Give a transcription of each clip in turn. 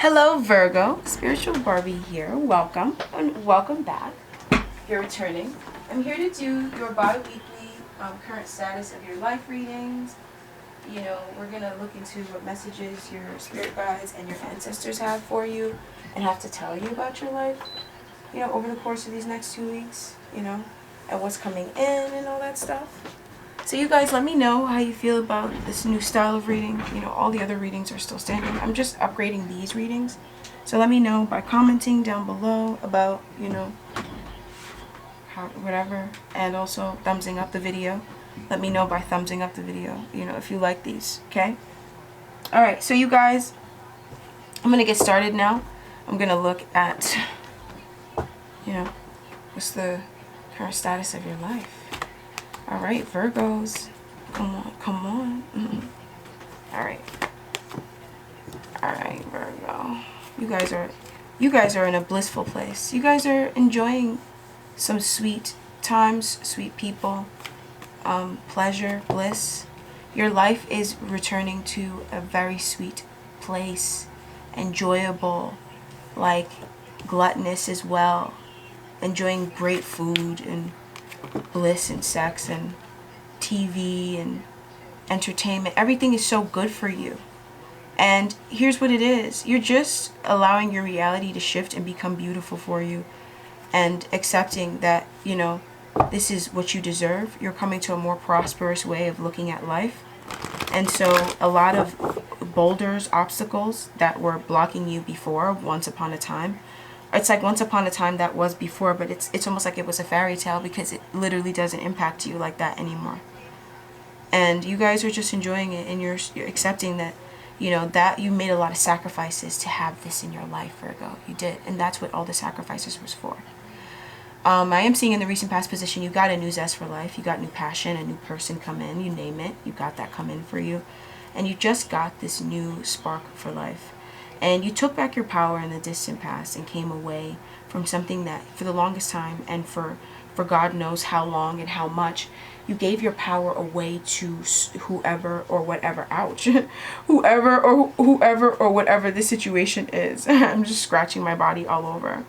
Hello Virgo, Spiritual Barbie here. Welcome and welcome back. You're returning. I'm here to do your bi-weekly current status of your life readings. You know, we're going to look into what messages your spirit guides and your ancestors have for you and have to tell you about your life, you know, over the course of these next 2 weeks, you know, and what's coming in and all that stuff. So you guys let me know how you feel about this new style of reading. You know, all the other readings are still standing. I'm just upgrading these readings. So let me know by commenting down below about, you know, how, whatever. And also thumbsing up the video. Let me know by thumbsing up the video, you know, if you like these, okay? Alright, so you guys, I'm going to get started now. I'm going to look at, you know, what's the current status of your life. Alright, Virgos. Come on, come on. Alright. Alright, Virgo. You guys are in a blissful place. You guys are enjoying some sweet times, sweet people, pleasure, bliss. Your life is returning to a very sweet place. Enjoyable, like gluttonous as well. Enjoying great food and bliss and sex and TV and entertainment. Everything is so good for you. And here's what it is. You're just allowing your reality to shift and become beautiful for you and accepting that, you know, this is what you deserve. You're coming to a more prosperous way of looking at life. And so a lot of boulders, obstacles that were blocking you before, once upon a time, it's like once upon a time that was before, but it's almost like it was a fairy tale because it literally doesn't impact you like that anymore. And you guys are just enjoying it, and you're accepting that, you know, that you made a lot of sacrifices to have this in your life, Virgo. You did, and that's what all the sacrifices was for. I am seeing in the recent past position, you got a new zest for life, you got new passion, a new person come in, you name it, you got that come in for you, and you just got this new spark for life. And you took back your power in the distant past and came away from something that for the longest time and for God knows how long and how much, you gave your power away to whoever or whatever, ouch, whoever or whatever the situation is. I'm just scratching my body all over.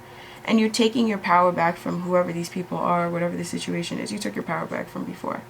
And you're taking your power back from whoever these people are, whatever the situation is. You took your power back from before.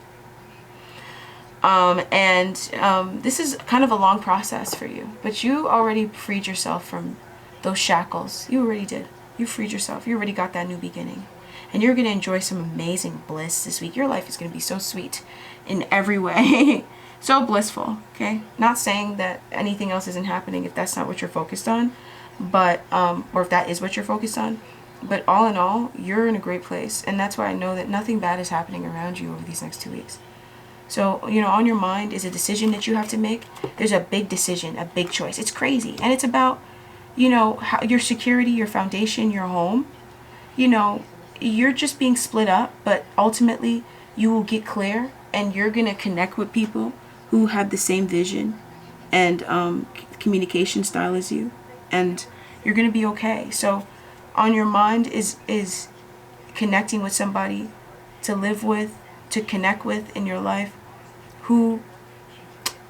This is kind of a long process for you, but you already freed yourself from those shackles. You already did. You freed yourself. You already got that new beginning, and you're going to enjoy some amazing bliss this week. Your life is going to be so sweet in every way. So blissful. Okay. Not saying that anything else isn't happening if that's not what you're focused on, but, or if that is what you're focused on, but all in all, you're in a great place. And that's why I know that nothing bad is happening around you over these next 2 weeks. So, you know, on your mind is a decision that you have to make. There's a big decision, a big choice. It's crazy. And it's about, you know, how, your security, your foundation, your home. You know, you're just being split up, but ultimately you will get clear and you're going to connect with people who have the same vision and communication style as you. And you're going to be okay. So on your mind is connecting with somebody to live with, to connect with in your life, who,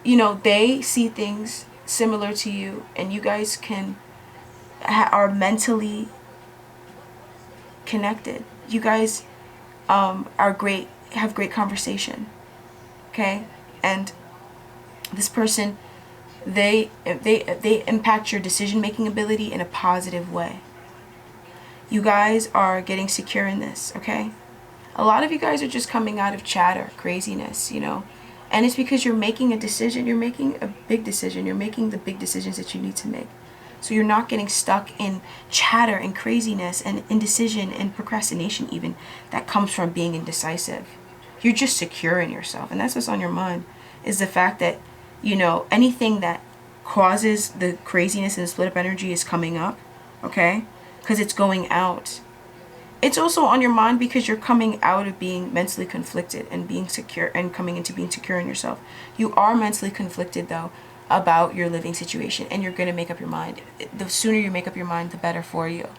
you know, they see things similar to you, and you guys can are mentally connected. You guys are great, have great conversation, okay? And this person, they impact your decision-making ability in a positive way. You guys are getting secure in this, okay? A lot of you guys are just coming out of chatter, craziness, you know. And it's because you're making a decision. You're making a big decision. You're making the big decisions that you need to make. So you're not getting stuck in chatter and craziness and indecision and procrastination even that comes from being indecisive. You're just secure in yourself. And that's what's on your mind, is the fact that, you know, anything that causes the craziness and the split up energy is coming up, okay? Because it's going out. It's also on your mind because you're coming out of being mentally conflicted and being secure and coming into being secure in yourself. You are mentally conflicted, though, about your living situation, and you're going to make up your mind. The sooner you make up your mind, the better for you.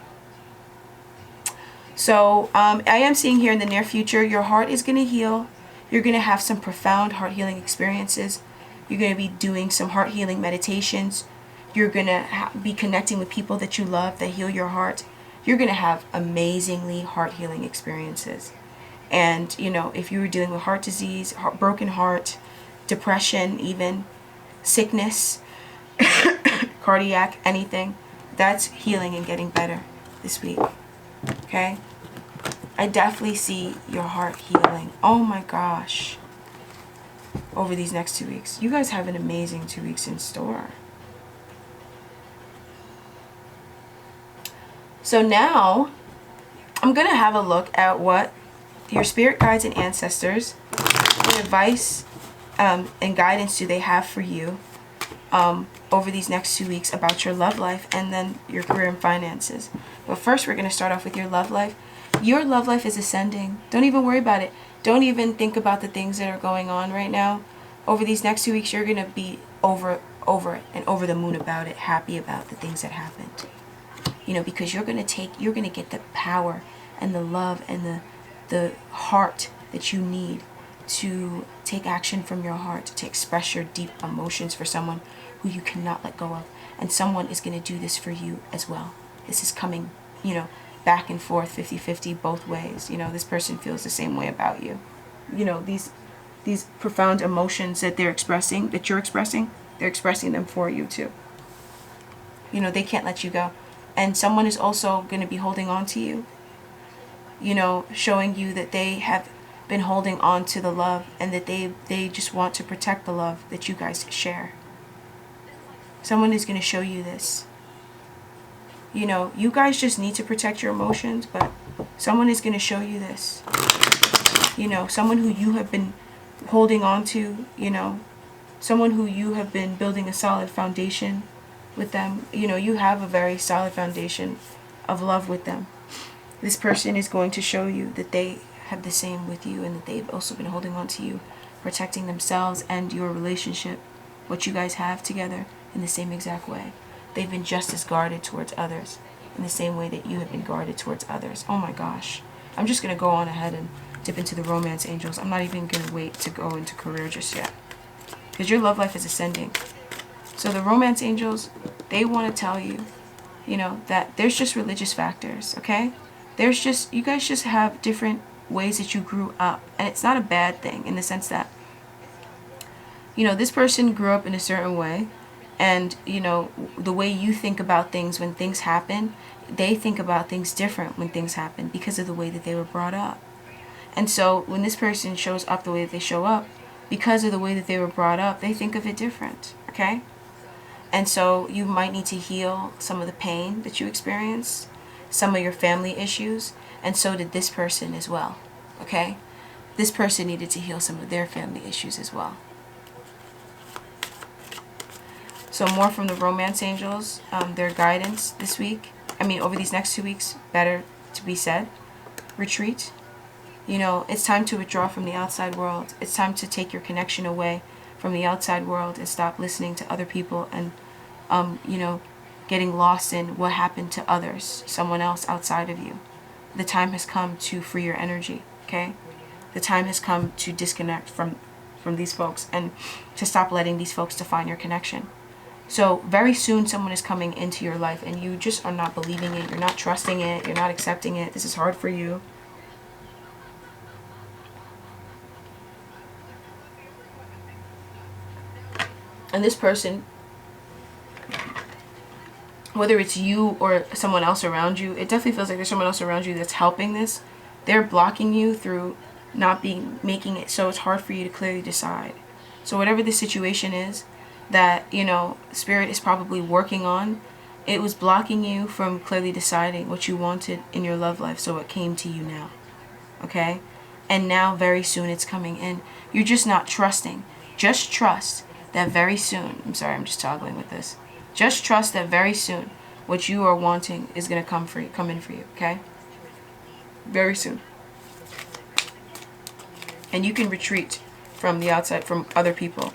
So I am seeing here in the near future, your heart is going to heal. You're going to have some profound heart healing experiences. You're going to be doing some heart healing meditations. You're going to be connecting with people that you love, that heal your heart. You're going to have amazingly heart healing experiences. And, you know, if you were dealing with heart disease, broken heart, depression, even sickness, cardiac, anything, that's healing and getting better this week. Okay? I definitely see your heart healing. Oh my gosh. Over these next 2 weeks. You guys have an amazing 2 weeks in store. So now, I'm going to have a look at what your spirit guides and ancestors, what advice and guidance do they have for you over these next 2 weeks about your love life and then your career and finances. But first, we're going to start off with your love life. Your love life is ascending. Don't even worry about it. Don't even think about the things that are going on right now. Over these next 2 weeks, you're going to be over the moon about it, happy about the things that happened. You know, because you're going to get the power and the love and the heart that you need to take action from your heart, to express your deep emotions for someone who you cannot let go of. And someone is going to do this for you as well. This is coming, you know, back and forth, 50-50, both ways. You know, this person feels the same way about you. You know, these profound emotions that they're expressing, that you're expressing, they're expressing them for you too. You know, they can't let you go. And someone is also going to be holding on to you, you know, showing you that they have been holding on to the love and that they just want to protect the love that you guys share. Someone is going to show you this. You know, you guys just need to protect your emotions, but someone is going to show you this. You know, someone who you have been holding on to, you know, someone who you have been building a solid foundation with them. You know, you have a very solid foundation of love with them. This person is going to show you that they have the same with you and that they've also been holding on to you, protecting themselves and your relationship, what you guys have together, in the same exact way. They've been just as guarded towards others in the same way that you have been guarded towards others. Oh my gosh. I'm just going to go on ahead and dip into the romance angels. I'm not even going to wait to go into career just yet, because your love life is ascending. So the romance angels, they want to tell you, you know, that there's just religious factors, okay? There's just, you guys just have different ways that you grew up. And it's not a bad thing in the sense that, you know, this person grew up in a certain way. And, you know, the way you think about things when things happen, they think about things different when things happen because of the way that they were brought up. And so when this person shows up the way that they show up, because of the way that they were brought up, they think of it different, okay? And so you might need to heal some of the pain that you experienced, some of your family issues, and so did this person as well, okay? This person needed to heal some of their family issues as well. So more from the romance angels, their guidance this week. I mean, over these next 2 weeks, better to be said. Retreat. You know, it's time to withdraw from the outside world. It's time to take your connection away from the outside world and stop listening to other people and, you know, getting lost in what happened to others, someone else outside of you. The time has come to free your energy, okay? The time has come to disconnect from these folks and to stop letting these folks define your connection. So very soon someone is coming into your life and you just are not believing it, you're not trusting it, you're not accepting it, this is hard for you. And this person, whether it's you or someone else around you, it definitely feels like there's someone else around you that's helping this. They're blocking you through not making it so it's hard for you to clearly decide. So whatever the situation is that, you know, Spirit is probably working on, it was blocking you from clearly deciding what you wanted in your love life, so it came to you now, okay? And now very soon it's coming in. You're just not trusting. Just trust that very soon, I'm sorry, I'm just toggling with this. Just trust that very soon what you are wanting is going to come in for you, okay? Very soon. And you can retreat from the outside, from other people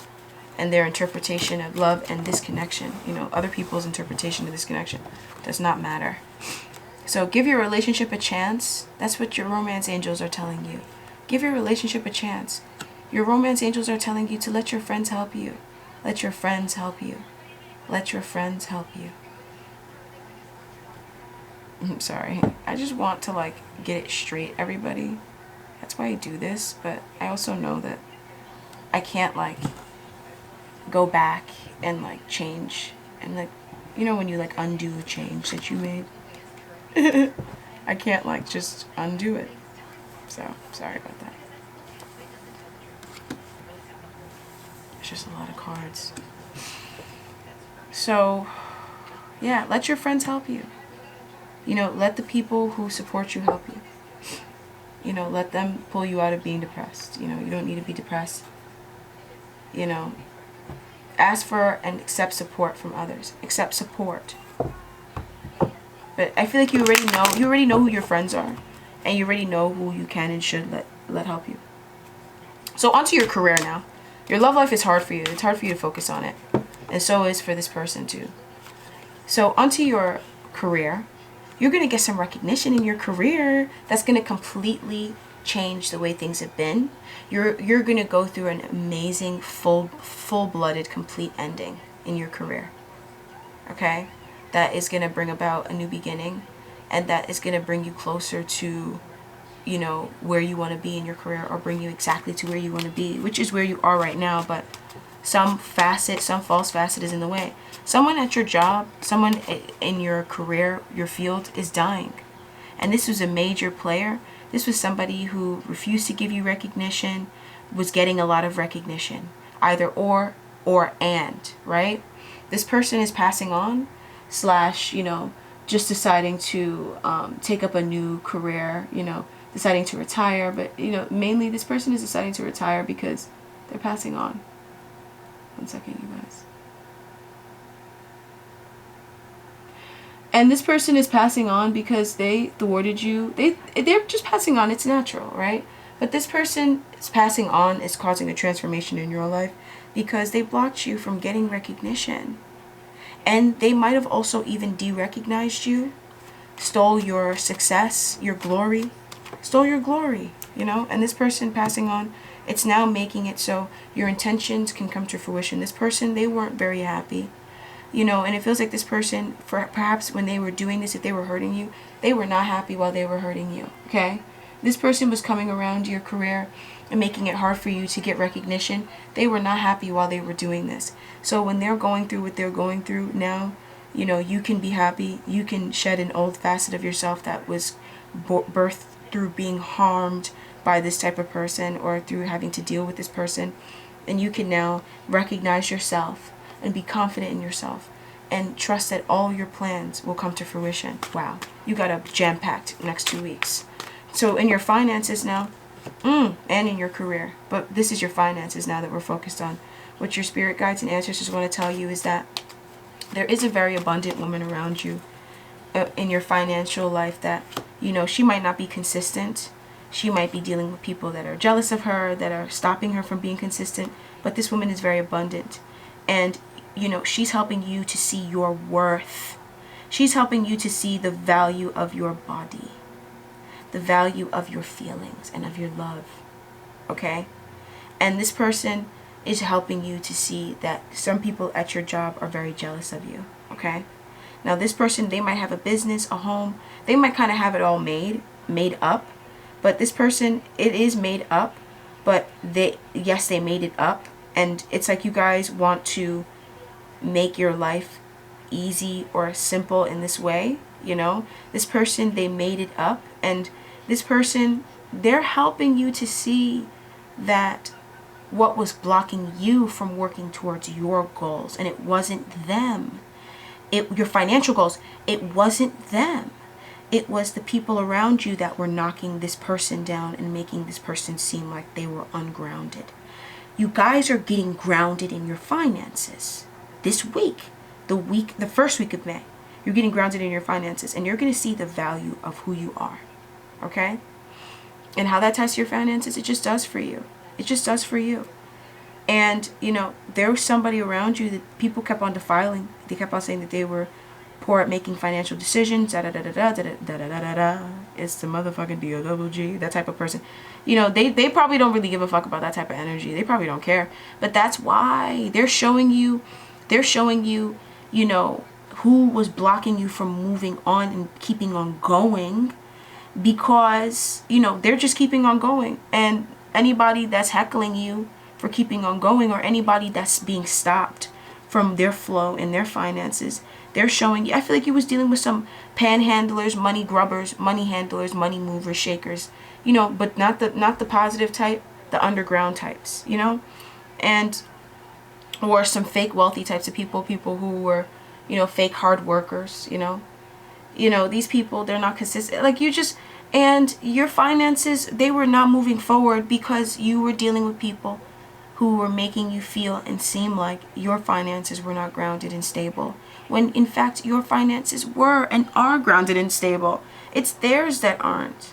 and their interpretation of love and this connection. You know, other people's interpretation of this connection does not matter. So give your relationship a chance. That's what your romance angels are telling you. Give your relationship a chance. Your romance angels are telling you to let your friends help you. Let your friends help you. Let your friends help you. I'm sorry. I just want to like get it straight, everybody. That's why I do this, but I also know that I can't like go back and like change and like, you know, when you like undo a change that you made. I can't like just undo it. So sorry about that. It's just a lot of cards. So yeah, let your friends help you. You know, let the people who support you help you. You know, let them pull you out of being depressed. You know, you don't need to be depressed. You know, ask for and accept support from others. Accept support. But I feel like you already know who your friends are. And you already know who you can and should let help you. So onto your career now. Your love life is hard for you. It's hard for you to focus on it. And so is for this person too. So onto your career. You're going to get some recognition in your career that's going to completely change the way things have been. You're going to go through an amazing full-blooded complete ending in your career. Okay? That is going to bring about a new beginning, and that is going to bring you closer to, you know, where you want to be in your career, or bring you exactly to where you want to be, which is where you are right now, but some false facet is in the way. Someone at your job, someone in your career, your field is dying. And this was a major player. This was somebody who refused to give you recognition, was getting a lot of recognition. Either or and, right? This person is passing on, / you know, just deciding to take up a new career, you know, deciding to retire. But, you know, mainly this person is deciding to retire because they're passing on. One second, you guys. And this person is passing on because they thwarted you. They're just passing on. It's natural, right? But this person is passing on, is causing a transformation in your life because they blocked you from getting recognition. And they might have also even de-recognized you, stole your success, your glory, you know? And this person passing on, it's now making it so your intentions can come to fruition. This person, they weren't very happy. You know, and it feels like this person, perhaps when they were doing this, if they were hurting you, they were not happy while they were hurting you, okay? This person was coming around your career and making it hard for you to get recognition. They were not happy while they were doing this. So when they're going through what they're going through now, you know, you can be happy. You can shed an old facet of yourself that was birthed through being harmed by this type of person or through having to deal with this person. And you can now recognize yourself and be confident in yourself and trust that all your plans will come to fruition. Wow, you got a jam-packed next 2 weeks. So in your finances now, and in your career, but this is your finances now that we're focused on. What your spirit guides and ancestors want to tell you is that there is a very abundant woman around you in your financial life that, you know, she might not be consistent. She might be dealing with people that are jealous of her, that are stopping her from being consistent, but this woman is very abundant. And you know, she's helping you to see your worth. She's helping you to see the value of your body, the value of your feelings and of your love, okay? And this person is helping you to see that some people at your job are very jealous of you, okay? Now this person, they might have a business, a home, they might kind of have it all made up, but this person, it is made up, but yes, they made it up, and it's like you guys want to make your life easy or simple in this way, you know. This person, they made it up, and this person, they're helping you to see that what was blocking you from working towards your goals, and it wasn't them. Your financial goals, it wasn't them. It was the people around you that were knocking this person down and making this person seem like they were ungrounded. You guys are getting grounded in your finances. This week, the first week of May, you're getting grounded in your finances, and you're going to see the value of who you are, okay? And how that ties to your finances, it just does for you. It just does for you. And, you know, there was somebody around you that people kept on defiling. They kept on saying that they were poor at making financial decisions, da-da-da-da-da-da-da-da-da-da. It's the motherfucking D-O-double-G, that type of person. You know, they probably don't really give a fuck about that type of energy. They probably don't care. But that's why they're showing you you know, who was blocking you from moving on and keeping on going, because, you know, they're just keeping on going. And anybody that's heckling you for keeping on going, or anybody that's being stopped from their flow in their finances, they're showing you. I feel like you was dealing with some panhandlers, money grubbers, money handlers, money movers, shakers, you know, but not the positive type, the underground types, you know, and or some fake wealthy types of people who were, you know, fake hard workers, you know, these people, they're not consistent. Like, you just, and your finances, they were not moving forward because you were dealing with people who were making you feel and seem like your finances were not grounded and stable, when in fact your finances were and are grounded and stable. It's theirs that aren't.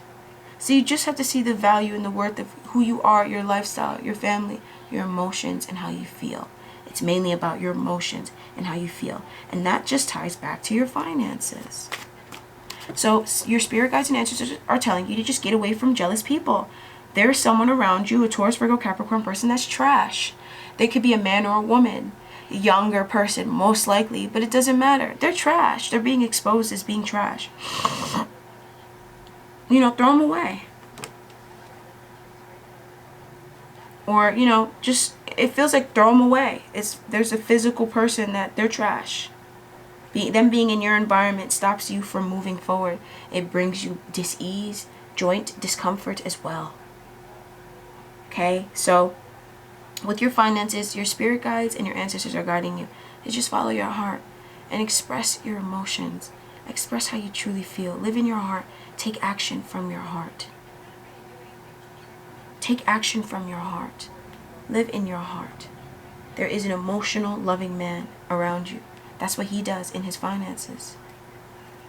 So you just have to see the value and the worth of who you are, your lifestyle, your family, your emotions, and how you feel. It's mainly about your emotions and how you feel. And that just ties back to your finances. So your spirit guides and ancestors are telling you to just get away from jealous people. There's someone around you, a Taurus, Virgo, Capricorn person, that's trash. They could be a man or a woman, a younger person, most likely, but it doesn't matter. They're trash. They're being exposed as being trash. You know, throw them away. Or, you know, just, it feels like throw them away. There's a physical person that they're trash. Them being in your environment stops you from moving forward. It brings you dis-ease, joint discomfort as well. Okay, so with your finances, your spirit guides and your ancestors are guiding you. You just follow your heart and express your emotions. Express how you truly feel. Live in your heart. Take action from your heart. Take action from your heart. Live in your heart. There is an emotional, loving man around you. That's what he does in his finances.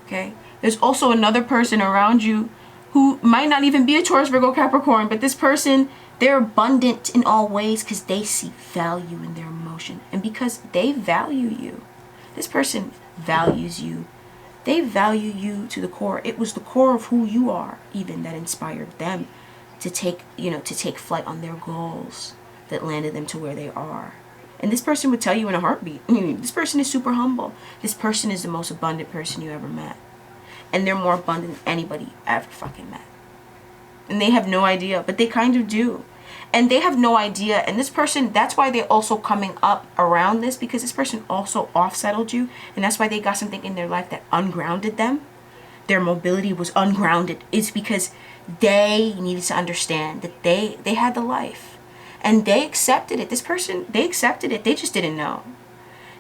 Okay? There's also another person around you who might not even be a Taurus, Virgo, Capricorn, but this person, they're abundant in all ways because they see value in their emotion. And because they value you, this person values you. They value you to the core. It was the core of who you are even that inspired them to take flight on their goals that landed them to where they are. And this person would tell you in a heartbeat, this person is super humble. This person is the most abundant person you ever met. And they're more abundant than anybody ever fucking met. And they have no idea, but they kind of do. And they have no idea. And this person, that's why they're also coming up around this, because this person also off-settled you. And that's why they got something in their life that ungrounded them. Their mobility was ungrounded. It's because they needed to understand that they had the life. And they accepted it. This person, they accepted it. They just didn't know.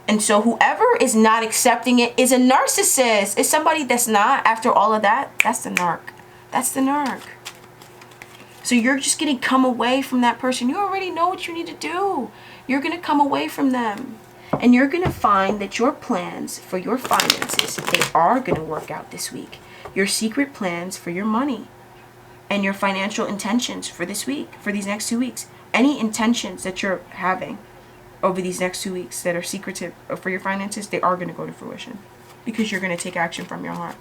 And so whoever is not accepting it is a narcissist. It's somebody that's not, after all of that, that's the narc. That's the narc. So you're just going to come away from that person. You already know what you need to do. You're going to come away from them. And you're going to find that your plans for your finances, they are going to work out this week. Your secret plans for your money and your financial intentions for this week, for these next 2 weeks. Any intentions that you're having over these next 2 weeks that are secretive for your finances, they are going to go to fruition. Because you're going to take action from your heart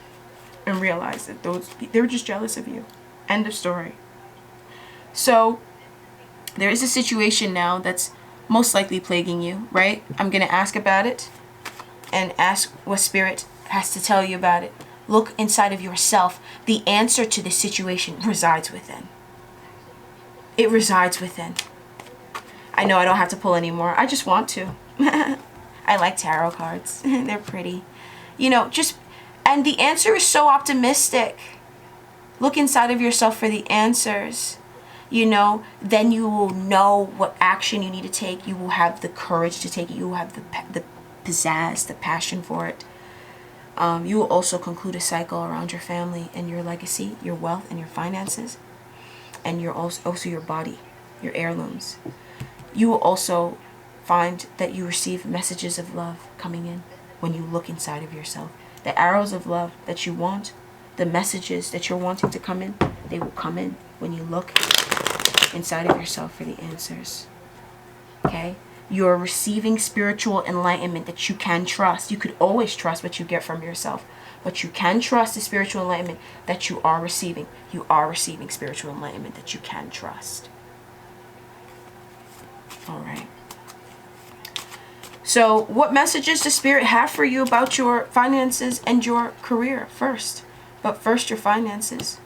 and realize that they were just jealous of you. End of story. So there is a situation now that's most likely plaguing you, right? I'm going to ask about it and ask what spirit has to tell you about it. Look inside of yourself. The answer to this situation resides within. It resides within. I know I don't have to pull anymore. I just want to. I like tarot cards. They're pretty. You know, and the answer is so optimistic. Look inside of yourself for the answers. You know, then you will know what action you need to take. You will have the courage to take it. You will have the pizzazz, the passion for it. You will also conclude a cycle around your family and your legacy, your wealth and your finances. And also your body, your heirlooms. You will also find that you receive messages of love coming in when you look inside of yourself. The arrows of love that you want, the messages that you're wanting to come in, they will come in when you look inside of yourself for the answers. Okay? You're receiving spiritual enlightenment that you can trust. You could always trust what you get from yourself. But you can trust the spiritual enlightenment that you are receiving. You are receiving spiritual enlightenment that you can trust. All right. So what messages does Spirit have for you about your finances and your career first? But first, your finances.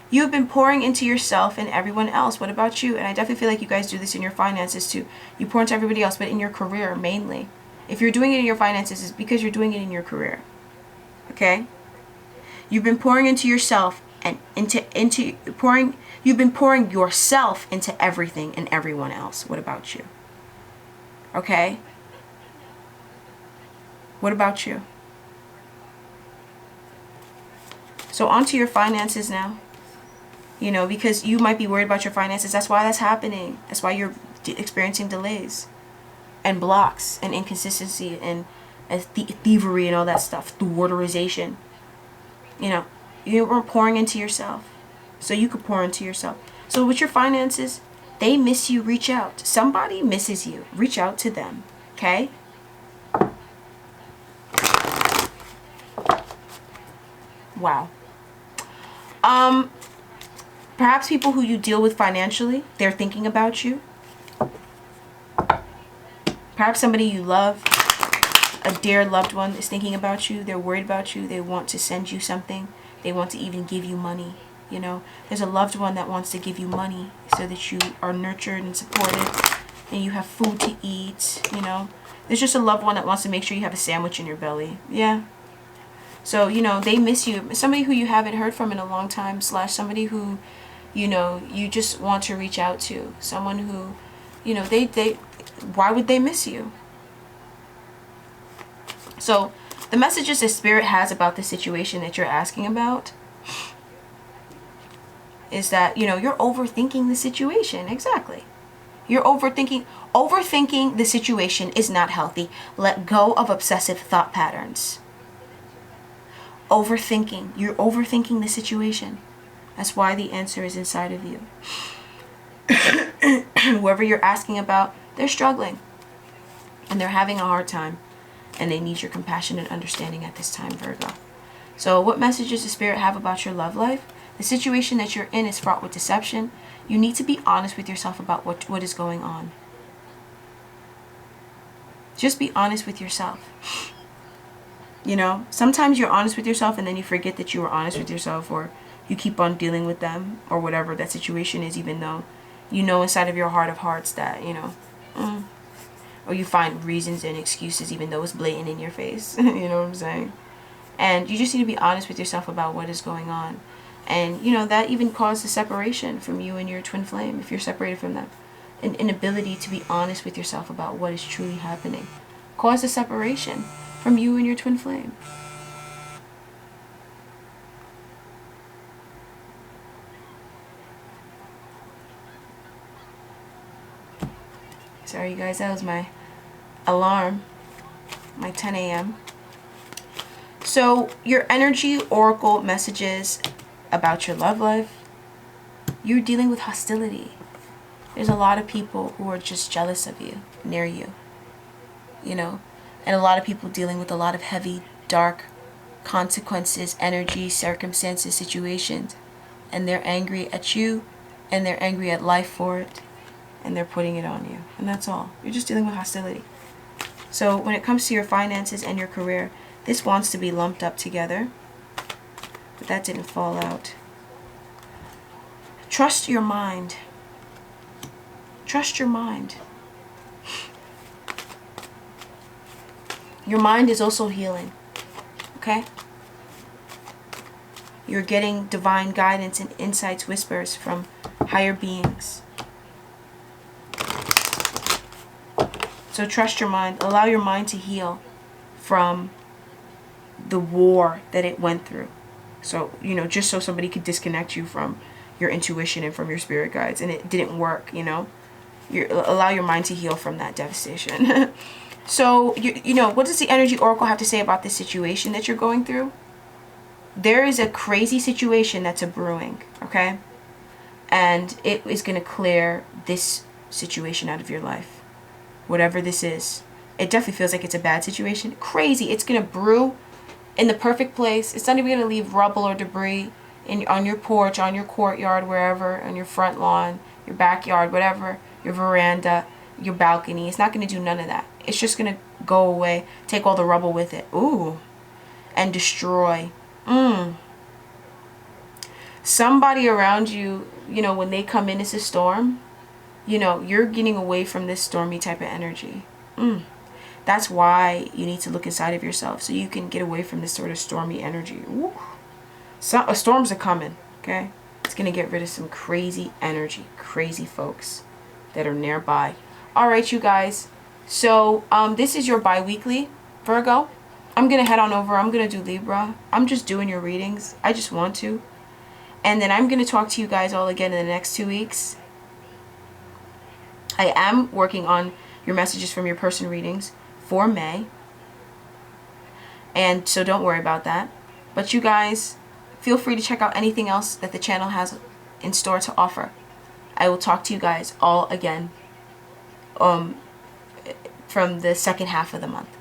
You've been pouring into yourself and everyone else. What about you? And I definitely feel like you guys do this in your finances too. You pour into everybody else, but in your career mainly. If you're doing it in your finances, it's because you're doing it in your career. Okay? You've been pouring into yourself and you've been pouring yourself into everything and everyone else. What about you? Okay? What about you? So onto your finances now. You know, because you might be worried about your finances. That's why that's happening. That's why you're experiencing delays and blocks and inconsistency and thievery and all that stuff. Thwarterization. You know, you were pouring into yourself. So you could pour into yourself. So with your finances, they miss you. Reach out. Somebody misses you. Reach out to them. Okay? Wow. Perhaps people who you deal with financially, they're thinking about you. Perhaps somebody you love, a dear loved one is thinking about you. They're worried about you. They want to send you something. They want to even give you money. You know, there's a loved one that wants to give you money so that you are nurtured and supported and you have food to eat. You know, there's just a loved one that wants to make sure you have a sandwich in your belly. Yeah. So, you know, they miss you. Somebody who you haven't heard from in a long time, / somebody who, you know, you just want to reach out to. Someone who, you know, why would they miss you? So the messages that Spirit has about the situation that you're asking about is that, you know, you're overthinking the situation. Exactly. You're overthinking. Overthinking the situation is not healthy. Let go of obsessive thought patterns. Overthinking. You're overthinking the situation. That's why the answer is inside of you. Whoever you're asking about, they're struggling. And they're having a hard time. And they need your compassion and understanding at this time, Virgo. So what messages does Spirit have about your love life? The situation that you're in is fraught with deception. You need to be honest with yourself about what is going on. Just be honest with yourself. You know, sometimes you're honest with yourself and then you forget that you were honest with yourself, or you keep on dealing with them or whatever that situation is, even though you know inside of your heart of hearts that, you know, or you find reasons and excuses even though it's blatant in your face. You know what I'm saying? And you just need to be honest with yourself about what is going on. And, you know, that even causes separation from you and your twin flame if you're separated from them. An inability to be honest with yourself about what is truly happening causes separation from you and your twin flame. Sorry, you guys, that was my alarm, my 10 a.m. So your energy oracle messages about your love life. You're dealing with hostility. There's a lot of people who are just jealous of you, near you, you know, and a lot of people dealing with a lot of heavy, dark consequences, energy, circumstances, situations, and they're angry at you and they're angry at life for it, and they're putting it on you. And that's all. You're just dealing with hostility. So when it comes to your finances and your career, this wants to be lumped up together, but that didn't fall out. Trust your mind. Trust your mind. Your mind is also healing. Okay? You're getting divine guidance and insights, whispers from higher beings. So trust your mind. Allow your mind to heal from the war that it went through. So, you know, just so somebody could disconnect you from your intuition and from your spirit guides, and it didn't work, you know. Allow your mind to heal from that devastation. So, you know, what does the energy oracle have to say about this situation that you're going through? There is a crazy situation that's a brewing, okay? And it is going to clear this situation out of your life. Whatever this is. It definitely feels like it's a bad situation. Crazy. It's going to brew in the perfect place. It's not even going to leave rubble or debris on your porch, on your courtyard, wherever, on your front lawn, your backyard, whatever, your veranda, your balcony. It's not going to do none of that. It's just going to go away, take all the rubble with it. Ooh. And destroy. Somebody around you, you know, when they come in, it's a storm. You know, you're getting away from this stormy type of energy. That's why you need to look inside of yourself, so you can get away from this sort of stormy energy. Ooh. Storms are coming, okay? It's going to get rid of some crazy energy, crazy folks that are nearby. All right, you guys. So this is your bi-weekly, Virgo. I'm going to head on over. I'm going to do Libra. I'm just doing your readings. I just want to. And then I'm going to talk to you guys all again in the next 2 weeks. I am working on your messages from your person readings for May. And so don't worry about that. But you guys, feel free to check out anything else that the channel has in store to offer. I will talk to you guys all again from the second half of the month.